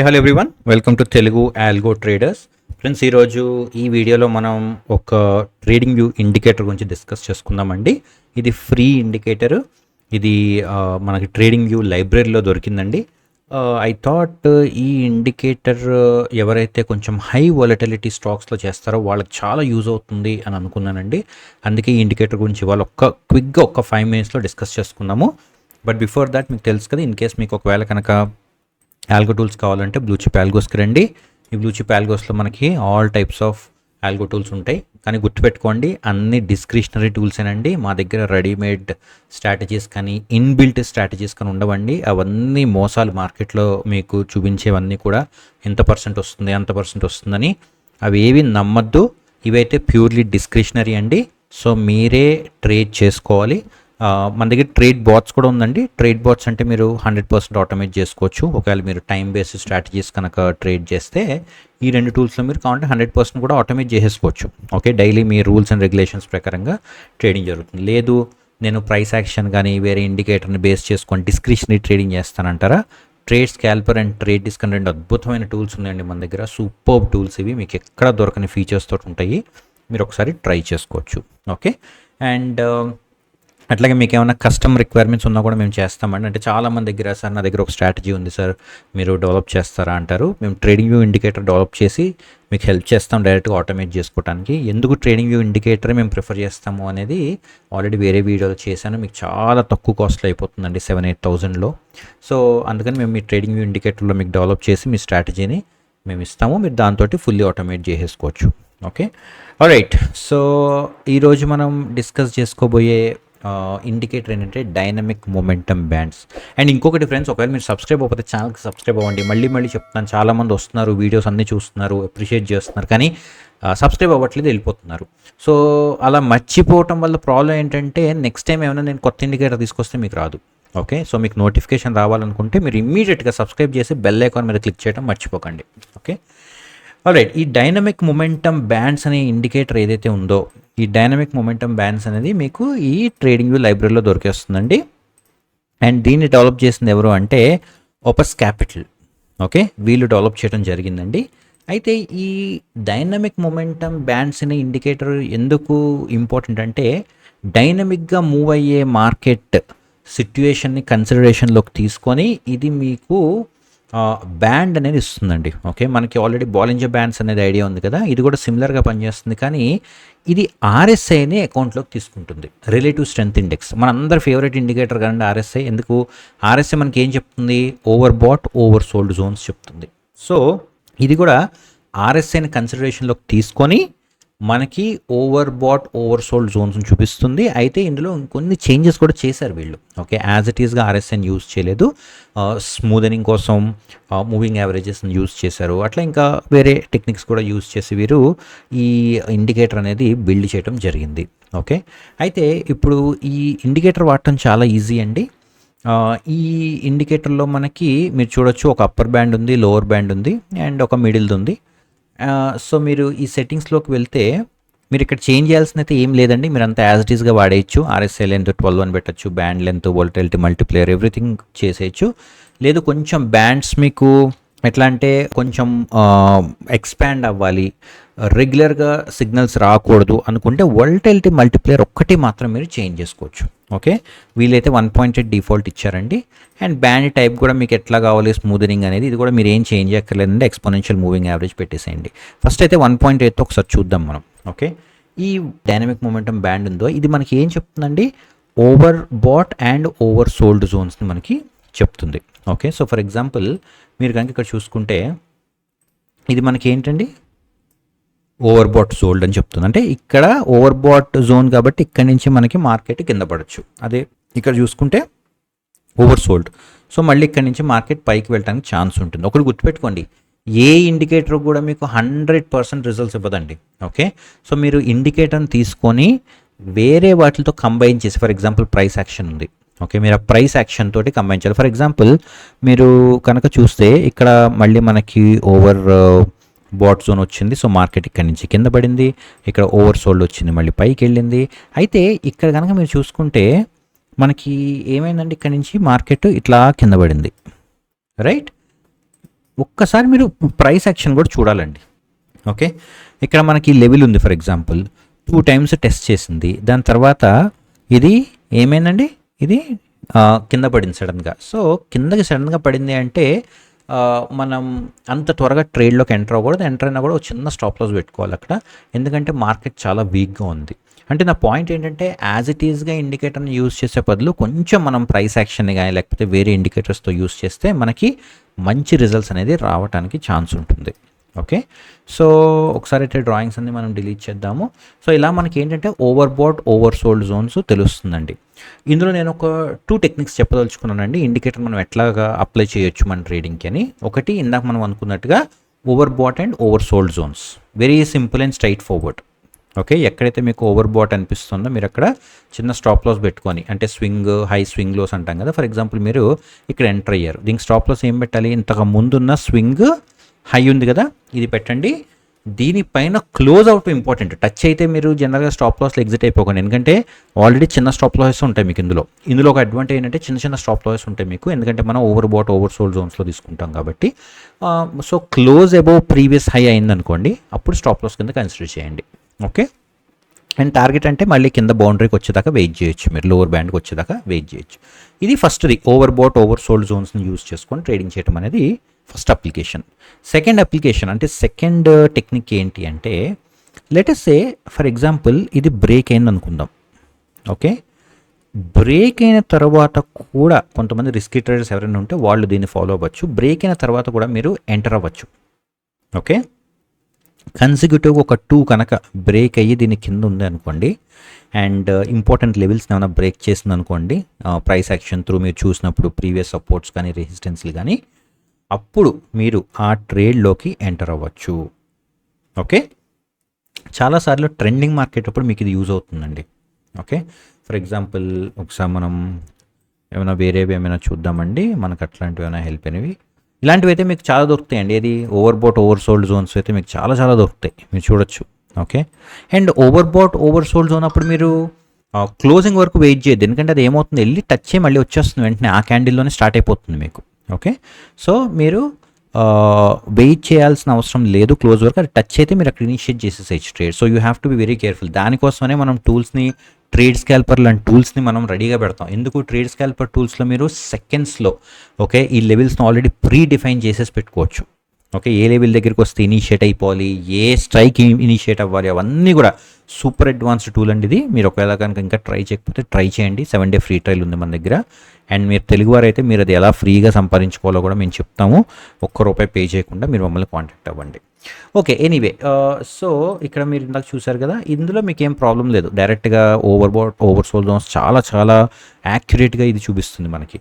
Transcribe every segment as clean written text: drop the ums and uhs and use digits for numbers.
Hello everyone, welcome to Telugu algo traders. Friends, ఈరోజు ఈ వీడియోలో మనం ఒక ట్రేడింగ్ వ్యూ ఇండికేటర్ గురించి డిస్కస్ చేసుకుందామండి. ఇది ఫ్రీ ఇండికేటర్. ఇది మనకి ట్రేడింగ్ వ్యూ లైబ్రరీలో దొరికిందండి. ఐ థాట్ ఈ ఇండికేటర్ ఎవరైతే కొంచెం హై వాలటిలిటీ స్టాక్స్లో చేస్తారో వాళ్ళకి చాలా యూజ్ అవుతుంది అని అనుకున్నానండి. అందుకే ఈ ఇండికేటర్ గురించి ఇవాళ క్విక్గా ఒక 5 minutesలో డిస్కస్ చేసుకుందాము. బట్ బిఫోర్ దాట్ మీకు తెలుసు కదా, ఇన్ కేస్ మీకు ఒకవేళ కనుక ఆల్గో టూల్స్ కావాలంటే బ్లూ చిప్ ఆల్గోస్కి రండి. ఈ బ్లూ చిప్ ఆల్గోస్లో మనకి all types of algo tools ఉంటాయి. కానీ గుర్తుపెట్టుకోండి, అన్ని డిస్క్రిషనరీ టూల్సేనండి. మా దగ్గర రెడీమేడ్ స్ట్రాటజీస్ కానీ ఇన్బిల్ట్ స్ట్రాటజీస్ కానీ ఉండవండి. అవన్నీ మోసాలు. మార్కెట్లో మీకు చూపించేవన్నీ కూడా ఎంత పర్సెంట్ వస్తుంది అంత పర్సెంట్ వస్తుందని అవి ఏవి నమ్మద్దు. ఇవైతే ప్యూర్లీ డిస్క్రిషనరీ అండి. సో మీరే ట్రేడ్ చేసుకోవాలి. మన దగ్గర ట్రేడ్ బాట్స్ కూడా ఉందండి. ట్రేడ్ బాట్స్ అంటే మీరు 100% ఆటోమేట్ చేసుకోవచ్చు. ఒకవేళ మీరు టైం బేస్డ్ స్ట్రాటజీస్ కనుక ట్రేడ్ చేస్తే ఈ రెండు టూల్స్లో మీరు కావాలంటే 100% కూడా ఆటోమేట్ చేసేసుకోవచ్చు. ఓకే, డైలీ మీ రూల్స్ అండ్ రెగ్యులేషన్స్ ప్రకారంగా ట్రేడింగ్ జరుగుతుంది. లేదు, నేను ప్రైస్ యాక్షన్ కానీ వేరే ఇండికేటర్ని బేస్ చేసుకొని డిస్క్రిషనరీ ట్రేడింగ్ చేస్తానంటారా? Trade scalper and trade disk రెండు అద్భుతమైన టూల్స్ ఉన్నాయండి మన దగ్గర. సూపర్బ్ టూల్స్ ఇవి. మీకు ఎక్కడ దొరకని ఫీచర్స్ తోటి ఉంటాయి. మీరు ఒకసారి ట్రై చేసుకోవచ్చు. ఓకే, అండ్ అట్లాగే మీకు ఏమైనా కస్టమ్ రిక్వైర్మెంట్స్ ఉన్నా కూడా మేము చేస్తామండి. అంటే చాలామంది దగ్గర, సార్ నా దగ్గర ఒక స్ట్రాటజీ ఉంది సార్, మీరు డెవలప్ చేస్తారా అంటారు. మేము ట్రేడింగ్ వ్యూ ఇండికేటర్ డెవలప్ చేసి మీకు హెల్ప్ చేస్తాం డైరెక్ట్గా ఆటోమేట్ చేసుకోవడానికి. ఎందుకు ట్రేడింగ్ వ్యూ ఇండికేటర్ మేము ప్రిఫర్ చేస్తాము అనేది ఆల్రెడీ వేరే వీడియోలో చేశాను. మీకు చాలా తక్కువ కాస్ట్లో అయిపోతుందండి, 7,000-8,000లో. సో అందుకని మేము మీ ట్రేడింగ్ వ్యూ ఇండికేటర్లో మీకు డెవలప్ చేసి మీ స్ట్రాటజీని మేము ఇస్తాము. మీరు దాంతో ఫుల్లీ ఆటోమేట్ చేసేసుకోవచ్చు. Okay, alright. సో ఈరోజు మనం డిస్కస్ చేసుకోబోయే ఇండికేటర్ ఏంటంటే డైనమిక్ మొమెంటమ్ బ్యాండ్స్. అండ్ ఇంకొకటి ఫ్రెండ్స్, ఒకవేళ మీరు సబ్స్క్రైబ్ అవ్వకపోతే ఛానల్కి సబ్స్క్రైబ్ అవ్వండి. మళ్ళీ చెప్తాను, చాలామంది వస్తున్నారు, వీడియోస్ అన్నీ చూస్తున్నారు, అప్రిషియేట్ చేస్తున్నారు, కానీ సబ్స్క్రైబ్ అవ్వట్లేదు, వెళ్ళిపోతున్నారు. సో అలా మర్చిపోవటం వల్ల ప్రాబ్లం ఏంటంటే నెక్స్ట్ టైం ఏమైనా నేను కొత్త ఇండికేటర్ తీసుకొస్తే మీకు రాదు. ఓకే, సో మీకు నోటిఫికేషన్ రావాలనుకుంటే మీరు ఇమ్మీడియట్గా సబ్స్క్రైబ్ చేసి బెల్ ఐకాన్ మీద క్లిక్ చేయడం మర్చిపోకండి. Okay, alright. ఈ డైనమిక్ మొమెంటమ్ బ్యాండ్స్ అనే ఇండికేటర్ ఏదైతే ఉందో, ఈ డైనమిక్ మొమెంటమ్ బ్యాండ్స్ అనేది మీకు ఈ ట్రేడింగ్ వ్యూ లైబ్రరీలో దొరికేస్తుందండి. అండ్ దీన్ని డెవలప్ చేసింది ఎవరు అంటే ఓపస్ క్యాపిటల్. ఓకే, వీళ్ళు డెవలప్ చేయడం జరిగిందండి. అయితే ఈ డైనమిక్ మొమెంటమ్ బ్యాండ్స్ అనే ఇండికేటర్ ఎందుకు ఇంపార్టెంట్ అంటే, డైనమిక్గా మూవ్ అయ్యే మార్కెట్ సిట్యుయేషన్ని కన్సిడరేషన్లోకి తీసుకొని ఇది మీకు బ్యాండ్ అనేది ఇస్తుందండి. ఓకే, మనకి ఆల్రెడీ బాలింజర్ బ్యాండ్స్ అనేది ఐడియా ఉంది కదా, ఇది కూడా సిమిలర్గా పనిచేస్తుంది. కానీ ఇది ఆర్ఎస్ఐని అకౌంట్లోకి తీసుకుంటుంది, రిలేటివ్ స్ట్రెంత్ ఇండెక్స్. మన అందరి ఫేవరెట్ ఇండికేటర్ కదండి ఆర్ఎస్ఐ. ఎందుకు? ఆర్ఎస్ఐ మనకి ఏం చెప్తుంది? Overbought oversold zones చెప్తుంది. సో ఇది కూడా ఆర్ఎస్ఐని కన్సిడరేషన్లోకి తీసుకొని మనకి overbought oversold zones చూపిస్తుంది. అయితే ఇందులో కొన్ని చేంజెస్ కూడా చేశారు వీళ్ళు. ఓకే, యాజ్ ఇట్ ఈస్గా ఆర్ఎస్ఐని యూజ్ చేయలేదు, స్మూదనింగ్ కోసం మూవింగ్ యావరేజెస్ని యూజ్ చేశారు. అట్లా ఇంకా వేరే టెక్నిక్స్ కూడా యూజ్ చేసి వీరు ఈ ఇండికేటర్ అనేది బిల్డ్ చేయడం జరిగింది. ఓకే, అయితే ఇప్పుడు ఈ ఇండికేటర్ వాడటం చాలా ఈజీ అండి. ఈ ఇండికేటర్లో మనకి మీరు చూడొచ్చు, ఒక అప్పర్ బ్యాండ్ ఉంది, లోవర్ బ్యాండ్ ఉంది, అండ్ ఒక మిడిల్ది ఉంది. సో మీరు ఈ సెట్టింగ్స్లోకి వెళ్తే మీరు ఇక్కడ చేంజ్ చేయాల్సిన అయితే ఏం లేదండి. మీరు అంతా యాజ్ ఇట్ ఈస్గా వాడేయచ్చు. ఆర్ఎస్ఐ లెంత్ 12 అని పెట్టచ్చు, band length, volatility, multiplayer, everything చేసేయచ్చు. లేదు, కొంచెం బ్యాండ్స్ మీకు ఎట్లా అంటే కొంచెం ఎక్స్పాండ్ అవ్వాలి, రెగ్యులర్గా సిగ్నల్స్ రాకూడదు అనుకుంటే వోల్టిలిటీ, మల్టీప్లేయర్ ఒక్కటి మాత్రం మీరు చేంజ్ చేసుకోవచ్చు. ఓకే, వీలైతే 1.8 డిఫాల్ట్ ఇచ్చారండి. అండ్ బ్యాండ్ టైప్ కూడా మీకు ఎట్లా కావాలి, స్మూదనింగ్ అనేది, ఇది కూడా మీరు ఏం చేంజ్ చేయక్కర్లేదండి. ఎక్స్పోనెన్షియల్ మూవింగ్ యావరేజ్ పెట్టేసేయండి. ఫస్ట్ అయితే 1.8తో ఒకసారి చూద్దాం మనం. ఓకే, ఈ డైనమిక్ మొమెంటమ్ బ్యాండ్ ఉందో ఇది మనకి ఏం చెప్తుందండి? Overbought and oversold జోన్స్ని మనకి చెప్తుంది. ఓకే, సో ఫర్ ఎగ్జాంపుల్ మీరు కనుక ఇక్కడ చూసుకుంటే ఇది మనకి ఏంటండి? ఓవర్ బాట్ సోల్డ్ అని చెప్తుంది. అంటే ఇక్కడ ఓవర్ బాట్ జోన్ కాబట్టి ఇక్కడ నుంచి మనకి మార్కెట్ కింద పడవచ్చు. అదే ఇక్కడ చూసుకుంటే ఓవర్ సోల్డ్. సో మళ్ళీ ఇక్కడ నుంచి మార్కెట్ పైకి వెళ్ళడానికి ఛాన్స్ ఉంటుంది. ఒకటి గుర్తుపెట్టుకోండి, ఏ ఇండికేటర్ కూడా మీకు 100% రిజల్ట్స్ ఇవ్వదండి. ఓకే, సో మీరు ఇండికేటర్ని తీసుకొని వేరే వాటితో కంబైన్ చేసి, ఫర్ ఎగ్జాంపుల్ ప్రైస్ యాక్షన్ ఉంది. ఓకే, మీరు ఆ ప్రైస్ యాక్షన్ తోటి కంబైన్ చేయాలి. ఫర్ ఎగ్జాంపుల్ మీరు కనుక చూస్తే ఇక్కడ మళ్ళీ మనకి ఓవర్ బాట్ జోన్ వచ్చింది. సో మార్కెట్ ఇక్కడ నుంచి కింద పడింది, ఇక్కడ ఓవర్ సోల్డ్ వచ్చింది, మళ్ళీ పైకి వెళ్ళింది. అయితే ఇక్కడ కనుక మీరు చూసుకుంటే మనకి ఏమైందండి, ఇక్కడ నుంచి మార్కెట్ ఇట్లా కింద పడింది. రైట్, ఒక్కసారి మీరు ప్రైస్ యాక్షన్ కూడా చూడాలండి. ఓకే, ఇక్కడ మనకి లెవెల్ ఉంది, ఫర్ ఎగ్జాంపుల్ 2 times టెస్ట్ చేసింది, దాని తర్వాత ఇది ఏమైందండి, ఇది కింద పడింది సడన్గా. సో కిందకి సడన్గా పడింది అంటే మనం అంత త్వరగా ట్రేడ్లోకి ఎంటర్ అవ్వకూడదు. ఎంటర్ అయినా కూడా ఒక చిన్న స్టాప్ లాస్ పెట్టుకోవాలి అక్కడ, ఎందుకంటే మార్కెట్ చాలా వీక్గా ఉంది. అంటే నా పాయింట్ ఏంటంటే యాజ్ ఇట్ ఈస్గా ఇండికేటర్ని యూజ్ చేసే బదులు కొంచెం మనం ప్రైస్ యాక్షన్ని కానీ లేకపోతే వేరే ఇండికేటర్స్తో యూజ్ చేస్తే మనకి మంచి రిజల్ట్స్ అనేది రావడానికి ఛాన్స్ ఉంటుంది. ఓకే, సో ఒకసారి అయితే డ్రాయింగ్స్ అన్ని మనం డిలీట్ చేద్దాము. సో ఇలా మనకి ఏంటంటే overbought oversold zones తెలుస్తుందండి. ఇందులో నేను ఒక 2 టెక్నిక్స్ చెప్పదలుచుకున్నానండి, ఇండికేటర్ మనం ఎట్లాగా అప్లై చేయొచ్చు మన ట్రేడింగ్కి అని. ఒకటి ఇందాక మనం అనుకున్నట్టుగా overbought and oversold zones, very simple and straightforward. Okay, ఎక్కడైతే మీకు ఓవర్ బాట్ అనిపిస్తుందో మీరు అక్కడ చిన్న స్టాప్ లాస్ పెట్టుకొని, అంటే స్వింగ్ హై స్వింగ్ లోస్ అంటాం కదా. ఫర్ ఎగ్జాంపుల్ మీరు ఇక్కడ ఎంటర్ అయ్యారు, దీనికి స్టాప్ లాస్ ఏం పెట్టాలి, ఇంతకు ముందున్న స్వింగ్ హై ఉంది కదా, ఇది పెట్టండి. దీనిపైన క్లోజ్ అవుట్ ఇంపార్టెంట్, టచ్ అయితే మీరు జనరల్గా స్టాప్ లాస్లో ఎగ్జిట్ అయిపోకండి, ఎందుకంటే ఆల్రెడీ చిన్న స్టాప్ లాసెస్ ఉంటాయి మీకు. ఇందులో ఒక అడ్వాంటేజ్ ఏంటంటే చిన్న స్టాప్ లాసెస్ ఉంటాయి మీకు, ఎందుకంటే మనం ఓవర్ బాట్ ఓవర్ సోల్డ్ జోన్స్లో తీసుకుంటాం కాబట్టి. So close above previous high అయిందనుకోండి, అప్పుడు స్టాప్ లాస్ కింద కన్సిడర్ చేయండి. ఓకే, అండ్ టార్గెట్ అంటే మళ్ళీ కింద బౌండరీకి వచ్చేదాకా వెయిట్ చేయొచ్చు, మీరు లోవర్ బ్యాండ్కి వచ్చేదాకా వెయిట్ చేయొచ్చు. ఇది ఫస్ట్ది, ఓవర్ బాట్ ఓవర్ సోల్డ్ జోన్స్ని యూజ్ చేసుకొని ట్రేడింగ్ చేయడం అనేది ఫస్ట్ అప్లికేషన్. సెకండ్ అప్లికేషన్ అంటే సెకండ్ టెక్నిక్ ఏంటి అంటే, let us say for example ఇది బ్రేక్ అయింది అనుకుందాం. ఓకే, బ్రేక్ అయిన తర్వాత కూడా కొంతమంది రిస్కీ ట్రేడర్స్ ఎవరైనా ఉంటే వాళ్ళు దీన్ని ఫాలో అవ్వచ్చు. బ్రేక్ అయిన తర్వాత కూడా మీరు ఎంటర్ అవ్వచ్చు. ఓకే, కన్సిక్యూటివ్ ఒక 2 కనుక బ్రేక్ అయ్యి దీని కింద ఉంది అనుకోండి, అండ్ ఇంపార్టెంట్ లెవెల్స్ని ఏమైనా బ్రేక్ చేసింది అనుకోండి, ప్రైస్ యాక్షన్ త్రూ మీరు చూసినప్పుడు ప్రీవియస్ సపోర్ట్స్ కానీ రెసిస్టెన్స్లు కానీ, అప్పుడు మీరు ఆ ట్రేడ్లోకి ఎంటర్ అవ్వచ్చు. ఓకే, చాలాసార్లు ట్రెండింగ్ మార్కెట్ అప్పుడు మీకు ఇది యూజ్ అవుతుందండి. ఓకే, ఫర్ ఎగ్జాంపుల్ ఒకసారి మనం వేరేవి ఏమైనా చూద్దామండి, మనకు అట్లాంటివి ఏమైనా హెల్ప్ అయినవి. ఇలాంటివి అయితే మీకు చాలా దొరుకుతాయండి. ఏది overbought oversold zones అయితే మీకు చాలా దొరుకుతాయి, మీరు చూడొచ్చు. Okay, and overbought oversold zone అప్పుడు మీరు క్లోజింగ్ వరకు వెయిట్ చేయొద్దు, ఎందుకంటే అది ఏమవుతుంది, వెళ్ళి టచ్ అయ్యి మళ్ళీ వచ్చేస్తుంది, వెంటనే ఆ క్యాండిల్లోనే స్టార్ట్ అయిపోతుంది మీకు. ఓకే, సో మీరు వెయిట్ చేయాల్సిన అవసరం లేదు క్లోజ్ వరకు, అది టచ్ అయితే మీరు అక్కడ ఇనిషియేట్ చేసేసేయచ్చు trade. So you have to be very careful. దానికోసమనే మనం టూల్స్ని, ట్రేడ్ స్కాల్పర్ లాంటి టూల్స్ని మనం రెడీగా పెడతాం. ఎందుకు, ట్రేడ్ స్కాల్పర్ టూల్స్లో మీరు సెకండ్స్లో ఓకే ఈ లెవెల్స్ని ఆల్రెడీ ప్రీ డిఫైన్ చేసేసి పెట్టుకోవచ్చు. ఓకే, ఏ లెవెల్ దగ్గరికి వస్తే ఇనిషియేట్ అయిపోవాలి, ఏ స్ట్రైక్ ఇనిషియేట్ అవ్వాలి, అవన్నీ కూడా సూపర్ అడ్వాన్స్డ్ టూల్ అండి ఇది. మీరు ఒకవేళ కనుక ఇంకా ట్రై చేయకపోతే ట్రై చేయండి. 7 day ఫ్రీ ట్రయల్ ఉంది మన దగ్గర. అండ్ మీరు తెలుగువారు అయితే మీరు అది ఎలా ఫ్రీగా సంపాదించుకోవాలో కూడా మేము చెప్తాము. ₹1 పే చేయకుండా మీరు మమ్మల్ని కాంటాక్ట్ అవ్వండి. ఓకే, ఎనీవే, సో ఇక్కడ మీరు ఇందాక చూసారు కదా, ఇందులో మీకు ఏం ప్రాబ్లం లేదు. డైరెక్ట్గా overbought oversold zones చాలా యాక్యురేట్గా ఇది చూపిస్తుంది మనకి.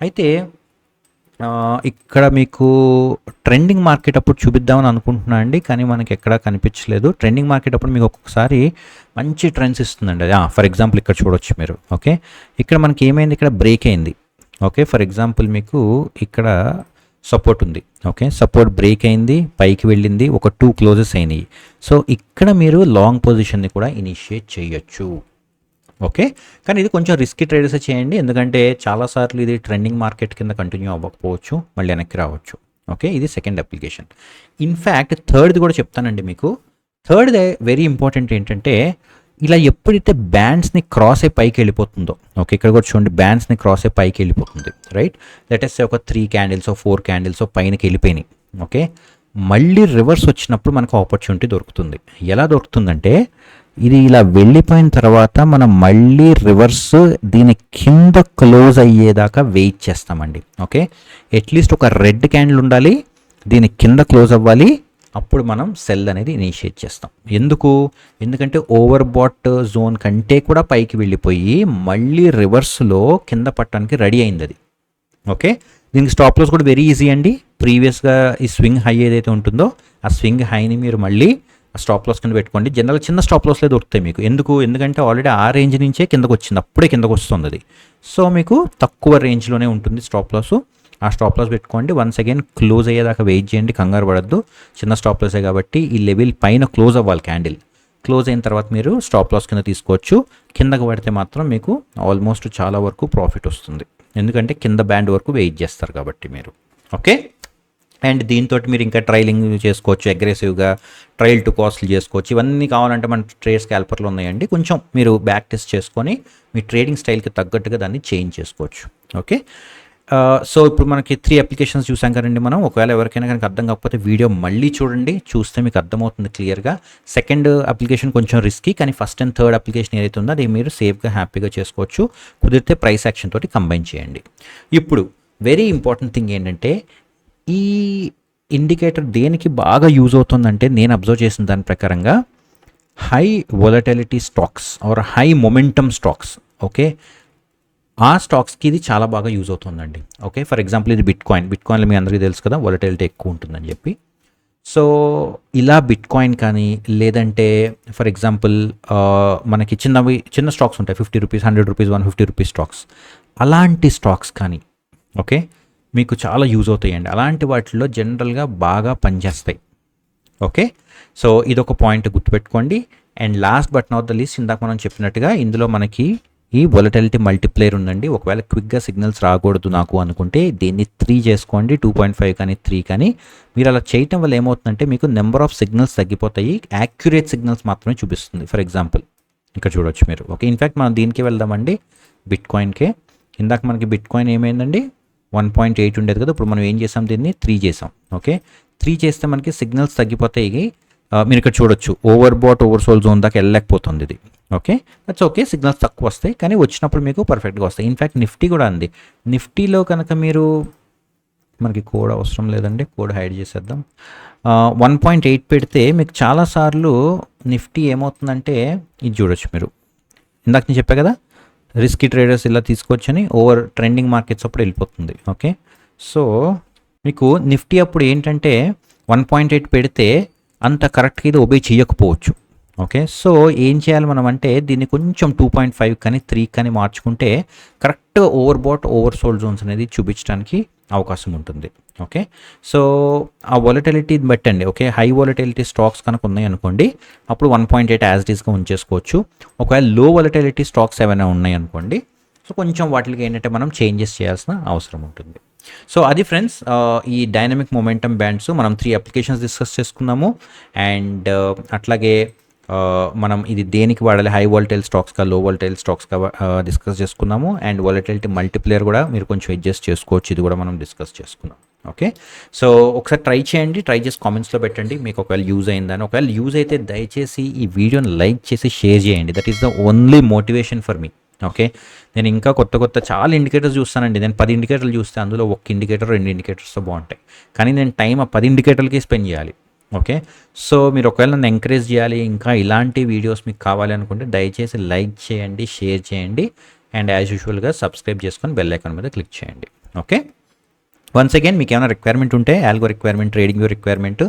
అయితే ఇక్కడ మీకు ట్రెండింగ్ మార్కెట్ అప్పుడు చూపిద్దామని అనుకుంటున్నా అండి, కానీ మనకి ఎక్కడా కనిపించలేదు. ట్రెండింగ్ మార్కెట్ అప్పుడు మీకు ఒక్కొక్కసారి మంచి ట్రెండ్స్ ఇస్తుందండి అది. ఫర్ ఎగ్జాంపుల్ ఇక్కడ చూడొచ్చు మీరు. ఓకే, ఇక్కడ మనకి ఏమైంది, ఇక్కడ బ్రేక్ అయింది. ఓకే, ఫర్ ఎగ్జాంపుల్ మీకు ఇక్కడ సపోర్ట్ ఉంది. ఓకే, సపోర్ట్ బ్రేక్ అయింది, పైకి వెళ్ళింది, ఒక 2 క్లోజెస్ అయినాయి. సో ఇక్కడ మీరు లాంగ్ పొజిషన్ని కూడా ఇనిషియేట్ చేయొచ్చు. ఓకే, కానీ ఇది కొంచెం రిస్కీ ట్రేడర్స్ చేయండి, ఎందుకంటే చాలాసార్లు ఇది ట్రెండింగ్ మార్కెట్ కింద కంటిన్యూ అవ్వకపోవచ్చు, మళ్ళీ వెనక్కి రావచ్చు. ఓకే, ఇది సెకండ్ అప్లికేషన్. ఇన్ఫ్యాక్ట్ థర్డ్ది కూడా చెప్తానండి మీకు. థర్డ్ది వెరీ ఇంపార్టెంట్ ఏంటంటే, ఇలా ఎప్పుడైతే బ్యాండ్స్ని క్రాస్ అయ్యి పైకి వెళ్ళిపోతుందో, ఓకే ఇక్కడ కూడా చూడండి, బ్యాండ్స్ని క్రాస్ అయ్యి పైకి వెళ్ళిపోతుంది, రైట్. లెటెస్ట్ ఒక 3 క్యాండిల్స్ 4 క్యాండిల్స్ పైనకి వెళ్ళిపోయినాయి. ఓకే, మళ్ళీ రివర్స్ వచ్చినప్పుడు మనకు ఆపర్చునిటీ దొరుకుతుంది. ఎలా దొరుకుతుందంటే, ఇది ఇలా వెళ్ళిపోయిన తర్వాత మనం మళ్ళీ రివర్స్ దీని కింద క్లోజ్ అయ్యేదాకా వెయిట్ చేస్తామండి. ఓకే, అట్లీస్ట్ ఒక రెడ్ క్యాండిల్ ఉండాలి, దీని కింద క్లోజ్ అవ్వాలి, అప్పుడు మనం సెల్ అనేది ఇనిషియేట్ చేస్తాం. ఎందుకంటే ఓవర్ బాట్ జోన్ కంటే కూడా పైకి వెళ్ళిపోయి మళ్ళీ రివర్స్లో కింద పట్టడానికి రెడీ అయింది అది. ఓకే, దీనికి స్టాప్ లాస్ కూడా వెరీ ఈజీ అండి. ప్రీవియస్గా ఈ స్వింగ్ హై ఏదైతే ఉంటుందో ఆ స్వింగ్ హైని మీరు మళ్ళీ స్టాప్ లాస్ కింద పెట్టుకోండి. జనరల్గా చిన్న స్టాప్ లాస్లే దొరుకుతాయి మీకు. ఎందుకంటే ఆల్రెడీ ఆ రేంజ్ నుంచే కిందకు వచ్చింది, అప్పుడే కిందకు వస్తుంది అది. సో మీకు తక్కువ రేంజ్లోనే ఉంటుంది స్టాప్ లాస్. ఆ స్టాప్ లాస్ పెట్టుకోండి. వన్స్ అగైన్ క్లోజ్ అయ్యేదాకా వెయిట్ చేయండి, కంగారు పడద్దు. చిన్న స్టాప్ లాసే కాబట్టి ఈ లెవెల్ పైన క్లోజ్ అవ్వాలి క్యాండిల్. క్లోజ్ అయిన తర్వాత మీరు స్టాప్ లాస్ కింద తీసుకోవచ్చు. కిందకు పడితే మాత్రం మీకు ఆల్మోస్ట్ చాలా వరకు ప్రాఫిట్ వస్తుంది, ఎందుకంటే కింద బ్యాండ్ వరకు వెయిట్ చేస్తారు కాబట్టి మీరు. ఓకే, అండ్ దీంతో మీరు ఇంకా ట్రైలింగ్ చేసుకోవచ్చు, అగ్రెసివ్గా ట్రైల్ టు కాస్ట్లు చేసుకోవచ్చు. ఇవన్నీ కావాలంటే మన ట్రేడ్ స్కాల్పర్లు ఉన్నాయండి. కొంచెం మీరు బ్యాక్ టెస్ట్ చేసుకొని మీ ట్రేడింగ్ స్టైల్కి తగ్గట్టుగా దాన్ని చేంజ్ చేసుకోవచ్చు. ఓకే, సో ఇప్పుడు మనకి 3 అప్లికేషన్స్ చూసాం కదండి మనం. ఒకవేళ ఎవరికైనా కనుక అర్థం కాకపోతే వీడియో మళ్ళీ చూడండి, చూస్తే మీకు అర్థమవుతుంది క్లియర్గా. సెకండ్ అప్లికేషన్ కొంచెం రిస్కీ, కానీ ఫస్ట్ అండ్ థర్డ్ అప్లికేషన్ ఏదైతే ఉందో అది మీరు సేఫ్గా హ్యాపీగా చేసుకోవచ్చు. కుదిరితే ప్రైస్ యాక్షన్ తోటి కంబైన్ చేయండి. ఇప్పుడు వెరీ ఇంపార్టెంట్ థింగ్ ఏంటంటే, ఈ ఇండికేటర్ దేనికి బాగా యూజ్ అవుతుందంటే, నేను అబ్జర్వ్ చేసిన దాని ప్రకారంగా high volatility stocks or high momentum stocks, okay, ఆ స్టాక్స్కి ఇది చాలా బాగా యూజ్ అవుతుందండి. ఓకే, ఫర్ ఎగ్జాంపుల్ ఇది బిట్కాయిన్లో మీ అందరికీ తెలుసు కదా, వొలటిలిటీ ఎక్కువ ఉంటుందని చెప్పి. సో ఇలా బిట్కాయిన్ కానీ, లేదంటే ఫర్ ఎగ్జాంపుల్ మనకి చిన్న స్టాక్స్ ఉంటాయి, 50 రూపీస్, 100 రూపీస్, 150 రూపీస్ స్టాక్స్, అలాంటి స్టాక్స్ కానీ ఓకే మీకు చాలా యూజ్ అవుతాయండి. అలాంటి వాటిల్లో జనరల్గా బాగా పనిచేస్తాయి. ఓకే, సో ఇదొక పాయింట్ గుర్తుపెట్టుకోండి. And last but not the least, ఇందాక మనం చెప్పినట్టుగా ఇందులో మనకి ఈ వొలటిలిటీ మల్టిప్లేయర్ ఉందండి. ఒకవేళ క్విక్గా సిగ్నల్స్ రాకూడదు నాకు అనుకుంటే దీన్ని 3 చేసుకోండి, 2.5 కానీ 3 కానీ. మీరు అలా చేయటం వల్ల ఏమవుతుందంటే మీకు నెంబర్ ఆఫ్ సిగ్నల్స్ తగ్గిపోతాయి, యాక్యురేట్ సిగ్నల్స్ మాత్రమే చూపిస్తుంది. ఫర్ ఎగ్జాంపుల్ ఇక్కడ చూడొచ్చు మీరు. ఓకే, ఇన్ఫ్యాక్ట్ మనం దీనికి వెళ్దామండి, బిట్కాయిన్కే. ఇందాక మనకి బిట్కాయిన్ ఏమైందండి, 1.8 ఉండేది కదా, ఇప్పుడు మనం ఏం చేసాం, దీన్ని 3 చేసాం. ఓకే, 3 చేస్తే మనకి సిగ్నల్స్ తగ్గిపోతాయి. మీరు ఇక్కడ చూడొచ్చు, overbought oversold zone దాకా వెళ్ళలేకపోతుంది ఇది. ఓకే, దట్స్ ఓకే, సిగ్నల్స్ తక్కువ వస్తాయి, కానీ వచ్చినప్పుడు మీకు పర్ఫెక్ట్గా వస్తాయి. ఇన్ఫ్యాక్ట్ నిఫ్టీ కూడా ఉంది. నిఫ్టీలో కనుక మీరు, మనకి కోడ్ అవసరం లేదండి, కోడ్ హైడ్ చేసేద్దాం. 1.8 పెడితే మీకు చాలాసార్లు నిఫ్టీ ఏమవుతుందంటే, ఇది చూడొచ్చు మీరు, ఇందాక నేను చెప్పా కదా, రిస్కీ ట్రేడర్స్ ఇలా తీసుకొచ్చని ఓవర్ ట్రెండింగ్ మార్కెట్స్ అప్పుడు వెళ్ళిపోతుంది. ఓకే, సో మీకు నిఫ్టీ అప్పుడు ఏంటంటే 1.8 పెడితే అంత కరెక్ట్గా ఇది ఒబే చేయకపోవచ్చు. ఓకే, సో ఏం చేయాలి మనం అంటే, దీన్ని కొంచెం 2.5 కానీ 3 కానీ మార్చుకుంటే correct overbought oversold zones అనేది చూపించడానికి అవకాశం ఉంటుంది. ఓకే, సో ఆ వొలటిలిటీ బట్టండి. ఓకే, హై వొలటిలిటీ స్టాక్స్ కనుక ఉన్నాయి అనుకోండి, అప్పుడు 1.8 యాజ్ ఇట్ ఈస్గా ఉంచేసుకోవచ్చు. ఒకవేళ లో వొలటిలిటీ స్టాక్స్ ఏమైనా ఉన్నాయి అనుకోండి, సో కొంచెం వాటికి ఏంటంటే మనం చేంజెస్ చేయాల్సిన అవసరం ఉంటుంది. సో అది ఫ్రెండ్స్, ఈ డైనమిక్ మొమెంటమ్ బ్యాండ్స్ మనం 3 అప్లికేషన్స్ డిస్కస్ చేసుకున్నాము. అండ్ అట్లాగే మనం ఇది దేనికి వాడాలి, హై వోల్టైల్ స్టాక్స్గా, లో వోల్టైల్ స్టాక్స్గా డిస్కస్ చేసుకున్నాము. అండ్ వోలటిలిటీ మల్టిప్లేయర్ కూడా మీరు కొంచెం అడ్జస్ట్ చేసుకోవచ్చు, ఇది కూడా మనం డిస్కస్ చేసుకున్నాం. ఓకే, సో ఒకసారి ట్రై చేయండి, ట్రై చేసి కామెంట్స్లో పెట్టండి మీకు ఒకవేళ యూజ్ అయిందని. ఒకవేళ యూజ్ అయితే దయచేసి ఈ వీడియోని లైక్ చేసి షేర్ చేయండి. That is the only motivation for me. Okay, నేను ఇంకా కొత్త చాలా ఇండికేటర్స్ చూస్తానండి. నేను 10 ఇండికేటర్లు చూస్తే అందులో 1 ఇండికేటర్ 2 ఇండికేటర్స్తో బాగుంటాయి, కానీ నేను టైం ఆ 10 ఇండికేటర్లకి స్పెండ్ చేయాలి. ఓకే, సో మీరు ఒకవేళ నన్ను ఎంకరేజ్ చేయాలి, ఇంకా ఇలాంటి వీడియోస్ మీకు కావాలి అనుకుంటే దయచేసి లైక్ చేయండి, షేర్ చేయండి, అండ్ యాజ్ యూజువల్గా సబ్స్క్రైబ్ చేసుకొని బెల్ ఐకాన్ మీద క్లిక్ చేయండి. ఓకే, వన్స్ అగైన్ మీకు ఏమైనా రిక్వైర్మెంట్ ఉంటే, algo requirement, trading view requirement,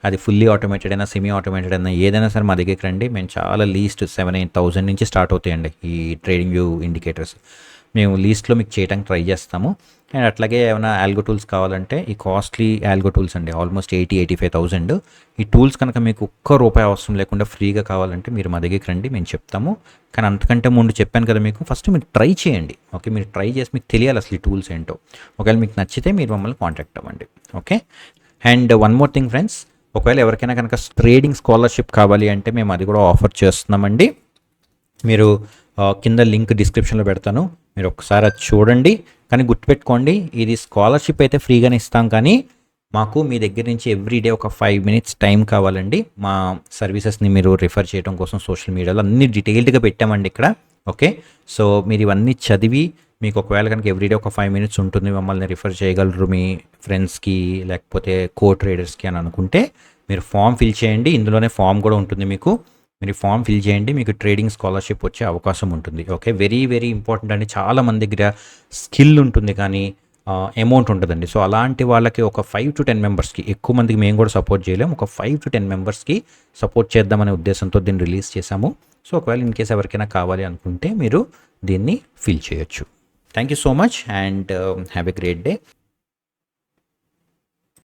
అది ఫుల్లీ ఆటోమేటెడ్ అయినా సెమీ ఆటోమేటెడ్ అయినా ఏదైనా సరే మా దగ్గరికి రండి. మేము చాలా లీస్ట్ 7,000-8,000 నుంచి స్టార్ట్ అవుతాయండి ఈ ట్రేడింగ్ వ్యూ ఇండికేటర్స్. మేము లీస్ట్లో మీకు చేయడానికి ట్రై చేస్తాము. అండ్ అట్లాగే ఏమైనా ఆల్గో టూల్స్ కావాలంటే, ఈ కాస్ట్లీ ఆల్గో టూల్స్ అండి, ఆల్మోస్ట్ 80,000-85,000. ఈ టూల్స్ కనుక మీకు ₹1 అవసరం లేకుండా ఫ్రీగా కావాలంటే మీరు మా దగ్గరికి రండి, మేము చెప్తాము. కానీ అంతకంటే ముందు చెప్పాను కదా మీకు, ఫస్ట్ మీరు ట్రై చేయండి. ఓకే, మీరు ట్రై చేసి మీకు తెలియాలి అసలు ఈ టూల్స్ ఏంటో. ఒకవేళ మీకు నచ్చితే మీరు మమ్మల్ని కాంటాక్ట్ అవ్వండి. Okay, and one more thing friends, ఒకవేళ ఎవరికైనా కనుక ట్రేడింగ్ స్కాలర్షిప్ కావాలి అంటే మేము అది కూడా ఆఫర్ చేస్తున్నామండి. మీరు కింద లింక్ డిస్క్రిప్షన్లో పెడతాను, మీరు ఒకసారి అది చూడండి. కానీ గుర్తుపెట్టుకోండి, ఇది స్కాలర్షిప్ అయితే ఫ్రీగానే ఇస్తాం, కానీ మాకు మీ దగ్గర నుంచి ఎవ్రీడే ఒక 5 minutes టైం కావాలండి. మా సర్వీసెస్ని మీరు రిఫర్ చేయడం కోసం సోషల్ మీడియాలో అన్ని డీటెయిల్డ్గా పెట్టామండి ఇక్కడ. ఓకే, సో మీరు ఇవన్నీ చదివి మీకు ఒకవేళ కనుక ఎవ్రీడే ఒక 5 minutes ఉంటుంది, మమ్మల్ని రిఫర్ చేయగలరు మీ ఫ్రెండ్స్కి లేకపోతే కో ట్రేడర్స్కి అని అనుకుంటే మీరు ఫామ్ ఫిల్ చేయండి. ఇందులోనే ఫామ్ కూడా ఉంటుంది మీకు. మీరు ఫామ్ ఫిల్ చేయండి, మీకు ట్రేడింగ్ స్కాలర్షిప్ వచ్చే అవకాశం ఉంటుంది. ఓకే, వెరీ వెరీ ఇంపార్టెంట్ అండి. చాలా మంది దగ్గర స్కిల్ ఉంటుంది కానీ అమౌంట్ ఉంటుందండి. సో అలాంటి వాళ్ళకి ఒక 5 to 10 మెంబర్స్కి, ఎక్కువ మందికి మేము కూడా సపోర్ట్ చేయలేము, ఒక 5 to 10 మెంబర్స్కి సపోర్ట్ చేద్దామనే ఉద్దేశంతో దీన్ని రిలీజ్ చేశాము. సో ఒకవేళ ఇన్ కేస్ ఎవరికైనా కావాలి అనుకుంటే మీరు దీన్ని ఫిల్ చేయొచ్చు. Thank you so much and have a great day.